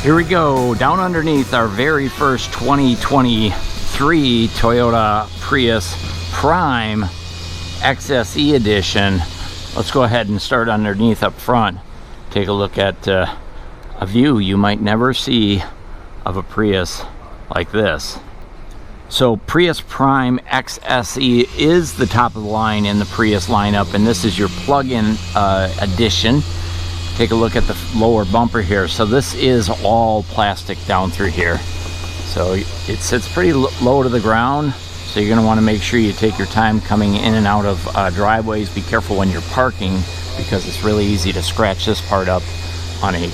Here we go, down underneath our very first 2023 Toyota Prius Prime XSE edition. Let's go ahead and start underneath up front. Take a look at a view you might never see of a Prius like this. So Prius Prime XSE is the top of the line in the Prius lineup, and this is your plug-in edition. Take a look at the lower bumper here. So this is all plastic down through here. So it sits pretty low to the ground. So you're going to want to make sure you take your time coming in and out of driveways. Be careful when you're parking, because it's really easy to scratch this part up on a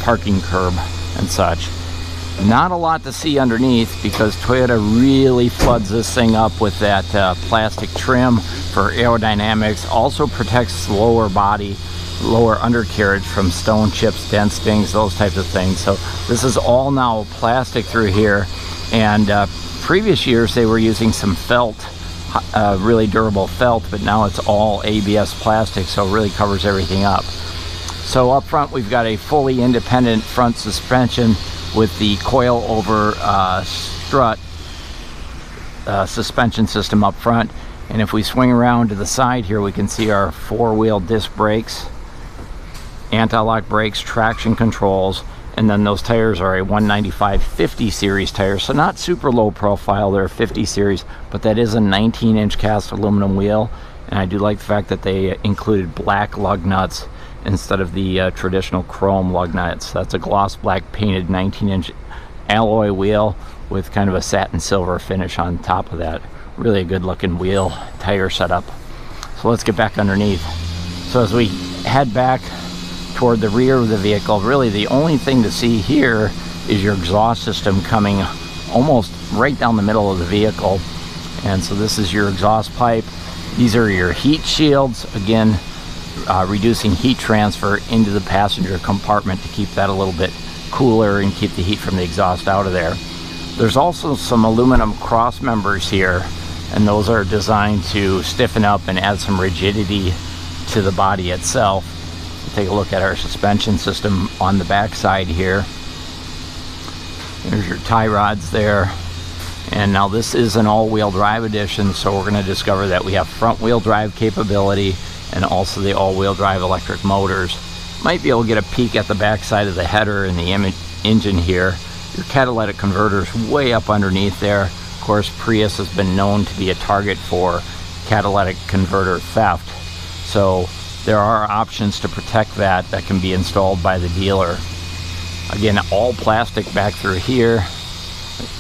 parking curb and such. Not a lot to see underneath, because Toyota really floods this thing up with that plastic trim for aerodynamics. Also protects the lower body, lower undercarriage from stone chips, dents, dings, those types of things. So this is all now plastic through here, and previous years they were using some felt, really durable felt, but now it's all ABS plastic, so it really covers everything up. So up front we've got a fully independent front suspension with the coil over strut suspension system up front. And if we swing around to the side here, we can see our four-wheel disc brakes, anti-lock brakes, traction controls, and then those tires are a 195/50 series tires, so not super low profile. They're a 50 series, but that is a 19-inch cast aluminum wheel, and I do like the fact that they included black lug nuts instead of the traditional chrome lug nuts. That's a gloss black painted 19-inch alloy wheel with kind of a satin silver finish on top of that. Really a good looking wheel tire setup. So let's get back underneath. So as we head back toward the rear of the vehicle, really the only thing to see here is your exhaust system coming almost right down the middle of the vehicle. And so this is your exhaust pipe. These are your heat shields, again reducing heat transfer into the passenger compartment to keep that a little bit cooler and keep the heat from the exhaust out of there. There's also some aluminum cross members here, and those are designed to stiffen up and add some rigidity to the body itself. Take a look at our suspension system on the back side here. There's your tie rods there. And now this is an all-wheel drive edition, so we're going to discover that we have front-wheel drive capability and also the all-wheel drive electric motors. Might be able to get a peek at the back side of the header and the engine here. Your catalytic converter's way up underneath there. Of course, Prius has been known to be a target for catalytic converter theft. So there are options to protect that can be installed by the dealer. Again, all plastic back through here.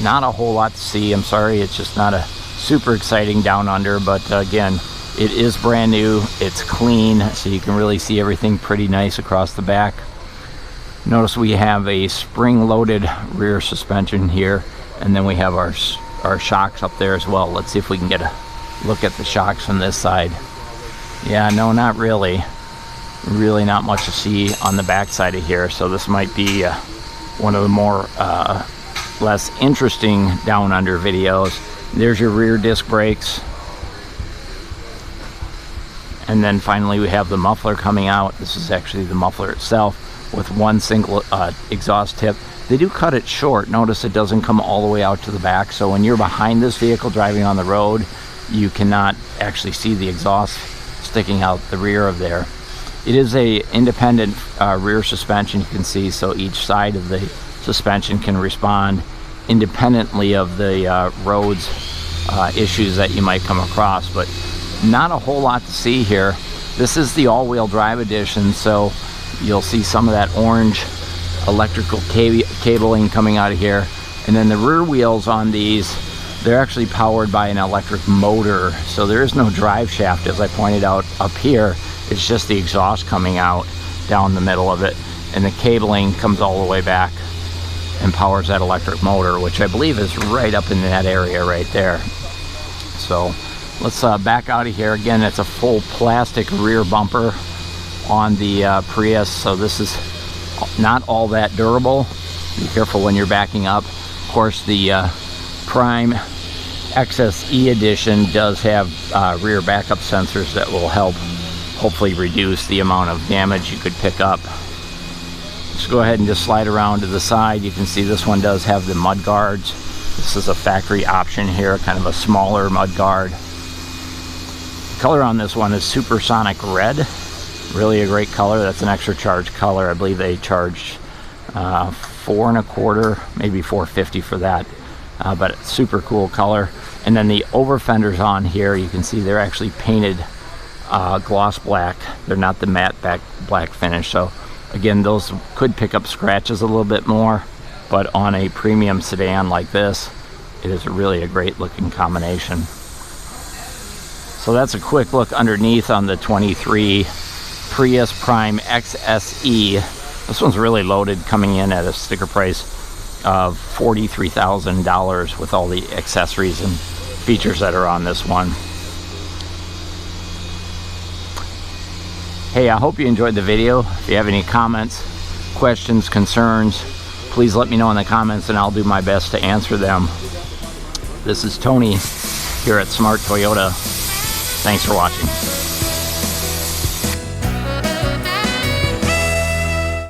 Not a whole lot to see. I'm sorry, it's just not a super exciting down under, but again, it is brand new. It's clean, so you can really see everything pretty nice across the back. Notice we have a spring-loaded rear suspension here, and then we have our shocks up there as well. Let's see if we can get a look at the shocks from this side. Yeah, no, not really. Really not much to see on the back side of here, so this might be one of the more less interesting down under videos. There's your rear disc brakes. And then finally we have the muffler coming out. This is actually the muffler itself with one single exhaust tip. They do cut it short. Notice it doesn't come all the way out to the back, so when you're behind this vehicle driving on the road, you cannot actually see the exhaust sticking out the rear of there. It is a independent rear suspension, you can see, so each side of the suspension can respond independently of the roads issues that you might come across, but not a whole lot to see here. This is the all-wheel drive edition, so you'll see some of that orange electrical cabling coming out of here. And then the rear wheels on these, they're actually powered by an electric motor, so there is no drive shaft, as I pointed out up here. It's just the exhaust coming out down the middle of it, and the cabling comes all the way back and powers that electric motor, which I believe is right up in that area right there. So let's back out of here. Again, it's a full plastic rear bumper on the Prius, so this is not all that durable. Be careful when you're backing up. Of course, the Prime XSE edition does have rear backup sensors that will help hopefully reduce the amount of damage you could pick up. Just go ahead and just slide around to the side. You can see this one does have the mud guards. This is a factory option here, kind of a smaller mud guard. The color on this one is Supersonic Red. Really a great color. That's an extra charge color. I believe they charged $4.25, maybe $4.50 for that. But it's super cool color. And then the over fenders on here, you can see they're actually painted gloss black. They're not the matte black finish. So again, those could pick up scratches a little bit more, but on a premium sedan like this, it is really a great looking combination. So that's a quick look underneath on the 23 Prius Prime XSE. This one's really loaded, coming in at a sticker price of $43,000 with all the accessories and features that are on this one. Hey, I hope you enjoyed the video. If you have any comments, questions, concerns, please let me know in the comments and I'll do my best to answer them. This is Tony here at Smart Toyota. Thanks for watching.